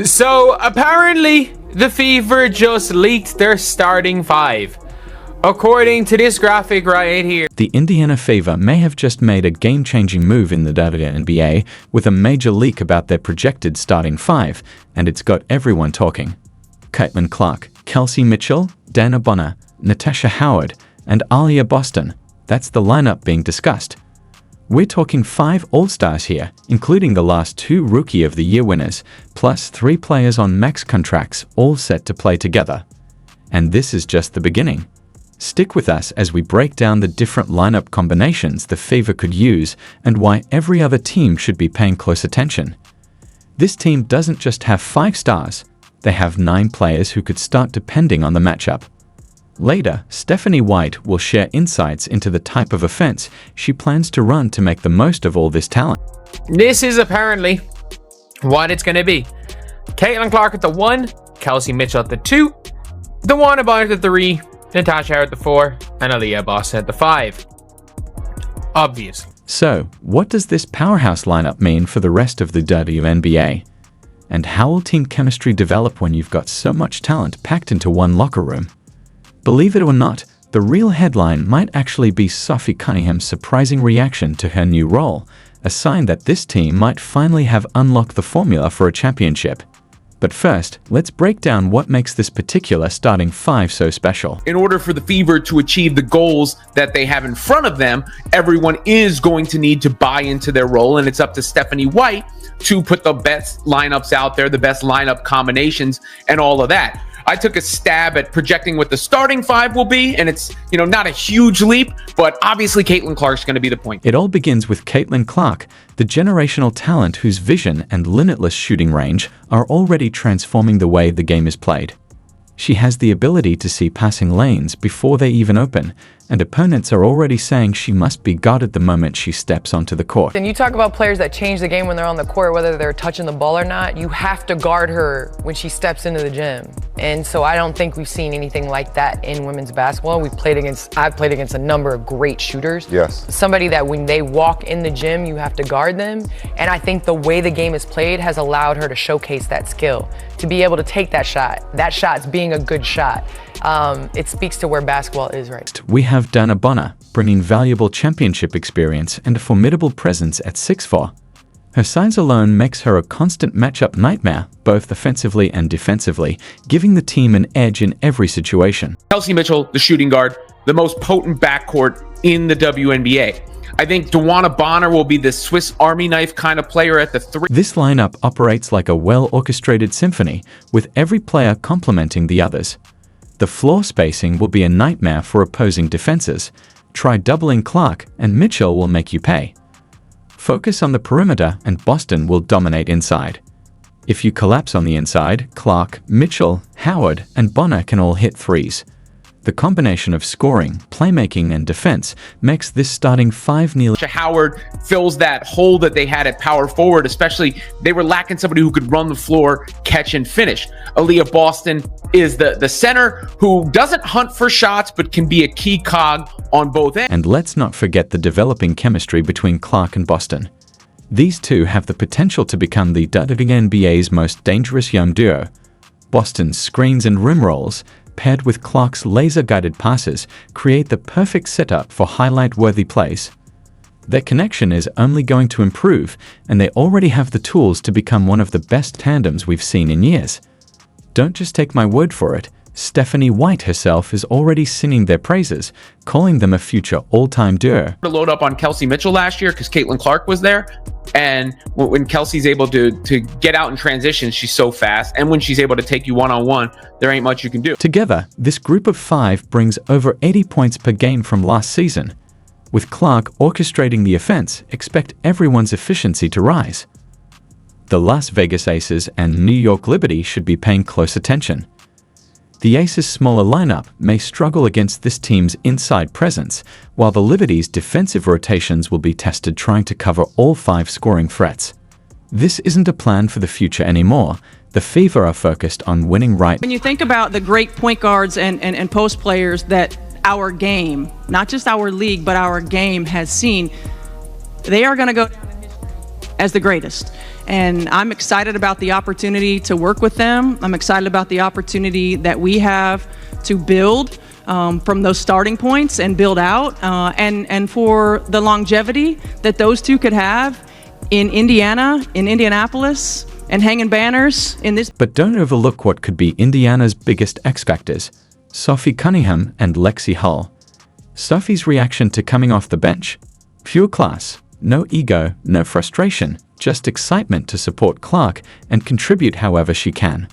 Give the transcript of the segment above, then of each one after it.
So apparently the Fever just leaked their starting five. According to this graphic right here, the Indiana Fever may have just made a game-changing move in the WNBA with a major leak about their projected starting five, and it's got everyone talking. Caitlin Clark, Kelsey Mitchell, Dana Bonner, Natasha Howard, and Aaliyah Boston. That's the lineup being discussed. We're talking 5 All-Stars here, including the last 2 Rookie of the Year winners, plus 3 players on max contracts, all set to play together. And this is just the beginning. Stick with us as we break down the different lineup combinations the Fever could use and why every other team should be paying close attention. This team doesn't just have 5 stars, they have 9 players who could start depending on the matchup. Later, Stephanie White will share insights into the type of offense she plans to run to make the most of all this talent. This is apparently what it's going to be. Caitlin Clark at the 1, Kelsey Mitchell at the 2, DeWanna Bonner at the 3, Natasha Howard at the 4, and Aaliyah Boston at the 5. Obviously. So, what does this powerhouse lineup mean for the rest of the WNBA? And how will team chemistry develop when you've got so much talent packed into one locker room? Believe it or not, the real headline might actually be Sophie Cunningham's surprising reaction to her new role, a sign that this team might finally have unlocked the formula for a championship. But first, let's break down what makes this particular starting 5 so special. In order for the Fever to achieve the goals that they have in front of them, everyone is going to need to buy into their role, and it's up to Stephanie White to put the best lineups out there, the best lineup combinations, and all of that. I took a stab at projecting what the starting 5 will be, and it's, not a huge leap, but obviously Caitlin Clark's going to be the point. It all begins with Caitlin Clark, the generational talent whose vision and limitless shooting range are already transforming the way the game is played. She has the ability to see passing lanes before they even open, and opponents are already saying she must be guarded the moment she steps onto the court. And you talk about players that change the game when they're on the court, whether they're touching the ball or not, you have to guard her when she steps into the gym. And so I don't think we've seen anything like that in women's basketball. I've played against a number of great shooters. Yes. Somebody that when they walk in the gym, you have to guard them. And I think the way the game is played has allowed her to showcase that skill, to be able to take that shot. That shot's being a good shot. It speaks to where basketball is right now. We have Dana Bonner, bringing valuable championship experience and a formidable presence at 6'4". Her size alone makes her a constant matchup nightmare, both offensively and defensively, giving the team an edge in every situation. Kelsey Mitchell, the shooting guard, the most potent backcourt in the WNBA. I think DeWanna Bonner will be the Swiss Army knife kind of player at the 3. This lineup operates like a well-orchestrated symphony, with every player complementing the others. The floor spacing will be a nightmare for opposing defenses. Try doubling Clark, and Mitchell will make you pay. Focus on the perimeter, and Boston will dominate inside. If you collapse on the inside, Clark, Mitchell, Howard, and Bonner can all hit threes. The combination of scoring, playmaking, and defense makes this starting 5 nearly... Howard fills that hole that they had at power forward, especially they were lacking somebody who could run the floor, catch, and finish. Aaliyah Boston is the center who doesn't hunt for shots but can be a key cog on both ends. And let's not forget the developing chemistry between Clark and Boston. These two have the potential to become the WNBA's most dangerous young duo. Boston's screens and rim rolls, paired with Clark's laser-guided passes, create the perfect setup for highlight-worthy plays. Their connection is only going to improve, and they already have the tools to become one of the best tandems we've seen in years. Don't just take my word for it. Stephanie White herself is already singing their praises, calling them a future all-time duo. To load up on Kelsey Mitchell last year because Caitlin Clark was there, and when Kelsey's able to get out in transition, she's so fast, and when she's able to take you one-on-one, there ain't much you can do. Together, this group of 5 brings over 80 points per game from last season. With Clark orchestrating the offense, expect everyone's efficiency to rise. The Las Vegas Aces and New York Liberty should be paying close attention. The Aces' smaller lineup may struggle against this team's inside presence, while the Liberty's defensive rotations will be tested trying to cover all 5 scoring threats. This isn't a plan for the future anymore. The Fever are focused on winning right. When you think about the great point guards and post players that our game, not just our league, but our game has seen, they are going to go down in history as the greatest. and I'm excited about the opportunity to work with them. I'm excited about the opportunity that we have to build from those starting points and build out, and for the longevity that those two could have in Indiana, in Indianapolis, and hanging banners in this. But don't overlook what could be Indiana's biggest X factors, Sophie Cunningham and Lexi Hull. Sophie's reaction to coming off the bench: pure class, no ego, no frustration, just excitement to support Clark and contribute however she can.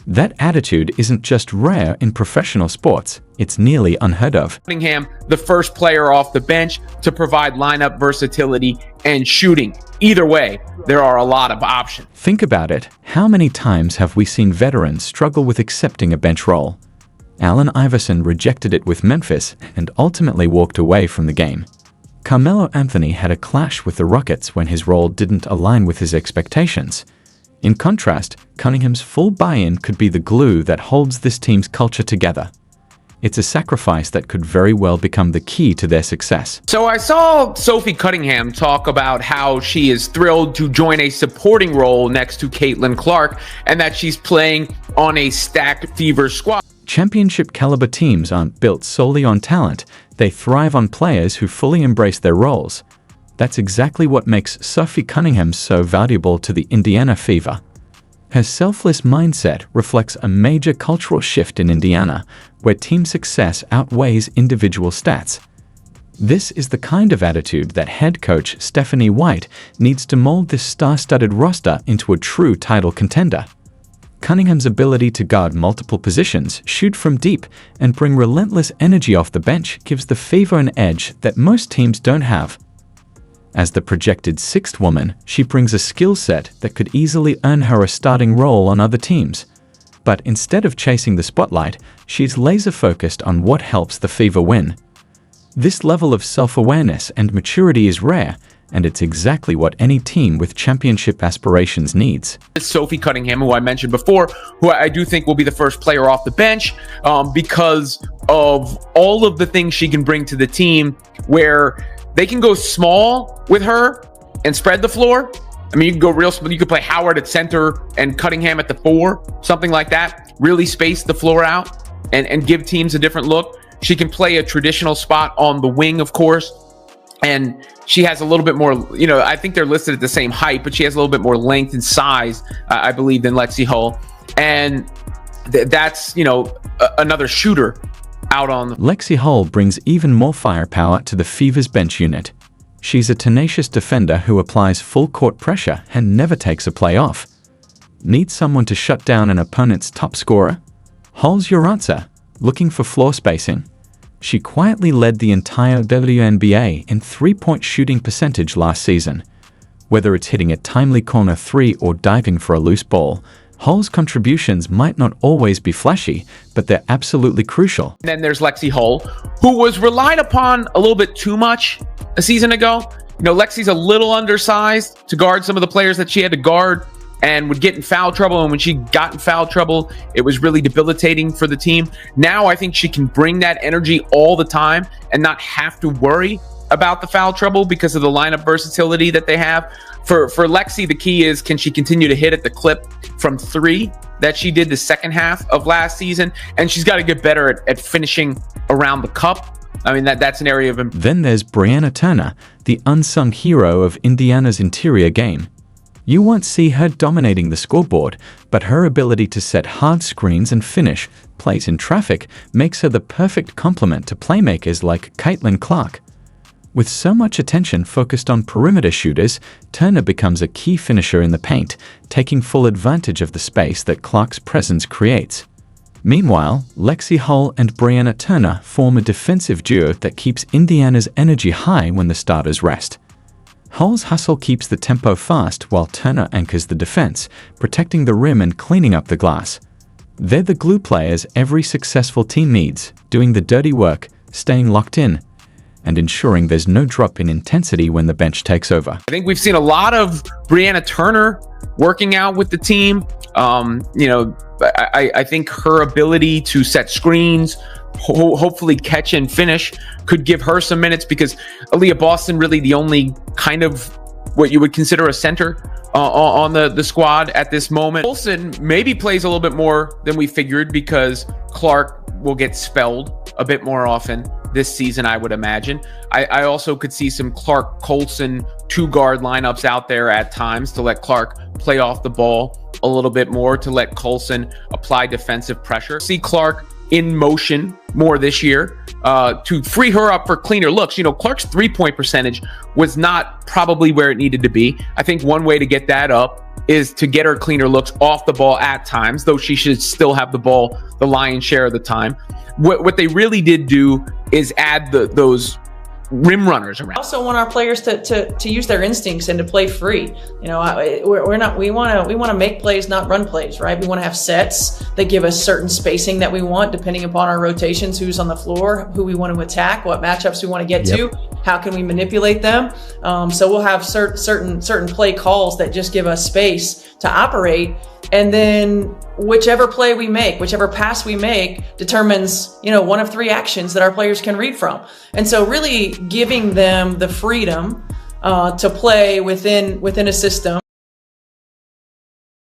That attitude isn't just rare in professional sports, it's nearly unheard of. Cunningham, the first player off the bench to provide lineup versatility and shooting. Either way, there are a lot of options. Think about it. How many times have we seen veterans struggle with accepting a bench role? Allen Iverson rejected it with Memphis and ultimately walked away from the game. Carmelo Anthony had a clash with the Rockets when his role didn't align with his expectations. In contrast, Cunningham's full buy-in could be the glue that holds this team's culture together. It's a sacrifice that could very well become the key to their success. So I saw Sophie Cunningham talk about how she is thrilled to join a supporting role next to Caitlin Clark and that she's playing on a stacked Fever squad. Championship caliber teams aren't built solely on talent, they thrive on players who fully embrace their roles. That's exactly what makes Sophie Cunningham so valuable to the Indiana Fever. Her selfless mindset reflects a major cultural shift in Indiana, where team success outweighs individual stats. This is the kind of attitude that head coach Stephanie White needs to mold this star-studded roster into a true title contender. Cunningham's ability to guard multiple positions, shoot from deep, and bring relentless energy off the bench gives the Fever an edge that most teams don't have. As the projected sixth woman, she brings a skill set that could easily earn her a starting role on other teams. But instead of chasing the spotlight, she's laser-focused on what helps the Fever win. This level of self-awareness and maturity is rare, and it's exactly what any team with championship aspirations needs. Sophie Cunningham, who I mentioned before, who I do think will be the first player off the bench because of all of the things she can bring to the team, where they can go small with her and spread the floor. I mean, you can go real small. You could play Howard at center and Cunningham at the 4, something like that. Really space the floor out and give teams a different look. She can play a traditional spot on the wing, of course. And she has a little bit more, I think they're listed at the same height, but she has a little bit more length and size, I believe, than Lexi Hull. And that's, another shooter out on. Lexi Hull brings even more firepower to the Fever's bench unit. She's a tenacious defender who applies full court pressure and never takes a play off. Need someone to shut down an opponent's top scorer? Hull's your answer. Looking for floor spacing? She quietly led the entire WNBA in three-point shooting percentage last season. Whether it's hitting a timely corner 3 or diving for a loose ball, Hull's contributions might not always be flashy, but they're absolutely crucial. And then there's Lexi Hull, who was relied upon a little bit too much a season ago. Lexi's a little undersized to guard some of the players that she had to guard and would get in foul trouble. And when she got in foul trouble, it was really debilitating for the team. Now I think she can bring that energy all the time and not have to worry about the foul trouble because of the lineup versatility that they have. For Lexi, the key is, can she continue to hit at the clip from 3 that she did the second half of last season? And she's got to get better at finishing around the cup. I mean, that's an area of... Then there's Brianna Turner, the unsung hero of Indiana's interior game. You won't see her dominating the scoreboard, but her ability to set hard screens and finish plays in traffic makes her the perfect complement to playmakers like Caitlin Clark. With so much attention focused on perimeter shooters, Turner becomes a key finisher in the paint, taking full advantage of the space that Clark's presence creates. Meanwhile, Lexi Hull and Brianna Turner form a defensive duo that keeps Indiana's energy high when the starters rest. Hull's hustle keeps the tempo fast while Turner anchors the defense, protecting the rim and cleaning up the glass. They're the glue players every successful team needs, doing the dirty work, staying locked in, and ensuring there's no drop in intensity when the bench takes over. I think we've seen a lot of Brianna Turner working out with the team. I think her ability to set screens, hopefully catch and finish, could give her some minutes, because Aaliyah Boston, really the only kind of what you would consider a center on the squad at this moment. Colson maybe plays a little bit more than we figured because Clark will get spelled a bit more often this season, I would imagine. I also could see some Clark Colson 2-guard lineups out there at times to let Clark play off the ball a little bit more, to let Colson apply defensive pressure. See Clark in motion more this year to free her up for cleaner looks. You know, Clark's 3-point percentage was not probably where it needed to be. I think one way to get that up is to get her cleaner looks off the ball at times, though she should still have the ball the lion's share of the time. What they really did do is add those rim runners around. I also want our players to use their instincts and to play free. You know, we want to make plays, not run plays, right? We want to have sets that give us certain spacing that we want, depending upon our rotations, who's on the floor, who we want to attack, what matchups we want to get to, how can we manipulate them. So we'll have certain play calls that just give us space to operate. And then whichever play we make, whichever pass we make determines, you know, one of 3 actions that our players can read from. And so really giving them the freedom to play within a system